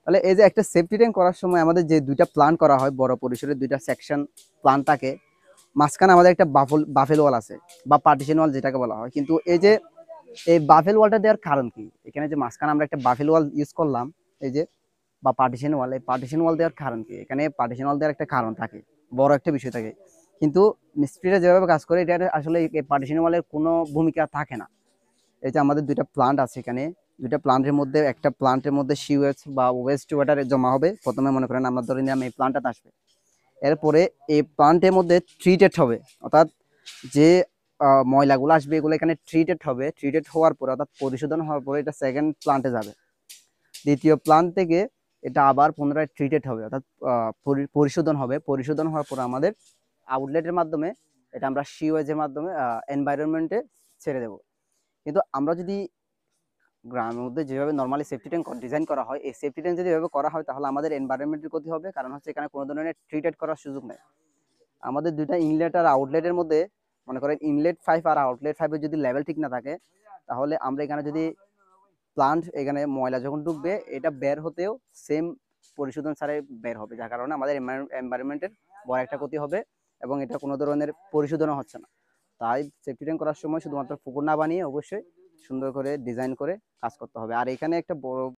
তাহলে এই যে একটা সেফটি ট্যাঙ্ক করার সময় আমাদের যে দুইটা প্ল্যান করা হয় বড় পরিসরে দুইটা সেকশন প্ল্যান থাকে, মাঝখানে আমাদের একটা বাফেল ওয়াল আছে বা পার্টিশন ওয়াল যেটাকে বলা হয়। কিন্তু এই বাফেল ওয়ালটা দেওয়ার কারণ কি? এখানে যে মাঝখানে আমরা একটা বাফেল ওয়াল ইউজ করলাম, এই যে বা পার্টিশন ওয়াল, এই পার্টিশন ওয়াল দেওয়ার কারণ কি? এখানে পার্টিশন ওয়াল দেওয়ার একটা কারণ থাকে, বড় একটা বিষয় থাকে। কিন্তু মিস্ত্রিরা যেভাবে কাজ করে এটা আসলে এই পার্টিশন ওয়ালের কোনো ভূমিকা থাকে না। এই যে আমাদের দুইটা প্লান্ট আছে এখানে, দুইটা প্লান্টের মধ্যে একটা প্লান্টের মধ্যে সিওএস বা ওয়েস্ট ওয়াটার জমা হবে। প্রথমে মনে করেন আমরা ধরে নিলাম এই প্লান্টটা আসবে, এরপরে এই প্লান্টের মধ্যে ট্রিটেড হবে, অর্থাৎ যে ময়লাগুলো আসবে এগুলো এখানে ট্রিটেড হবে। ট্রিটেড হওয়ার পরে অর্থাৎ পরিশোধন হওয়ার পরে এটা সেকেন্ড প্লান্টে যাবে। দ্বিতীয় প্লান্ট থেকে এটা আবার পুনরায় ট্রিটেড হবে, অর্থাৎ পরিশোধন হবে। পরিশোধন হওয়ার পর আমাদের আউটলেটের মাধ্যমে এটা আমরা সিওএজের মাধ্যমে এনভায়রনমেন্টে ছেড়ে দেব। কিন্তু আমরা যদি গ্রামের মধ্যে যেভাবে নর্মালি সেফটি ট্যাঙ্ক ডিজাইন করা হয়, এই সেফটি ট্যাঙ্ক যদি এভাবে করা হয় তাহলে আমাদের এনভায়রনমেন্টের ক্ষতি হবে। কারণ হচ্ছে এখানে কোনো ধরনের ট্রিটেড করার সুযোগ নেই। আমাদের দুইটা ইনলেট আর আউটলেটের মধ্যে মনে করেন ইনলেট 5 আর আউটলেট 5 এর যদি লেভেল ঠিক না থাকে, তাহলে আমরা এখানে যদি প্লান্ট এখানে ময়লা যখন ঢুকবে এটা বের হতেও সেম পরিশোধন ছাড়াই বের হবে, যার কারণে আমাদের এনভায়রনমেন্টের বড় একটা ক্ষতি হবে এবং এটা কোনো ধরনের পরিশোধনও হচ্ছে না। তাই সেফটি ট্যাঙ্ক করার সময় শুধুমাত্র পুকুর না বানিয়ে অবশ্যই সুন্দর করে ডিজাইন করে কাজ করতে হবে। আর এখানে একটা বড়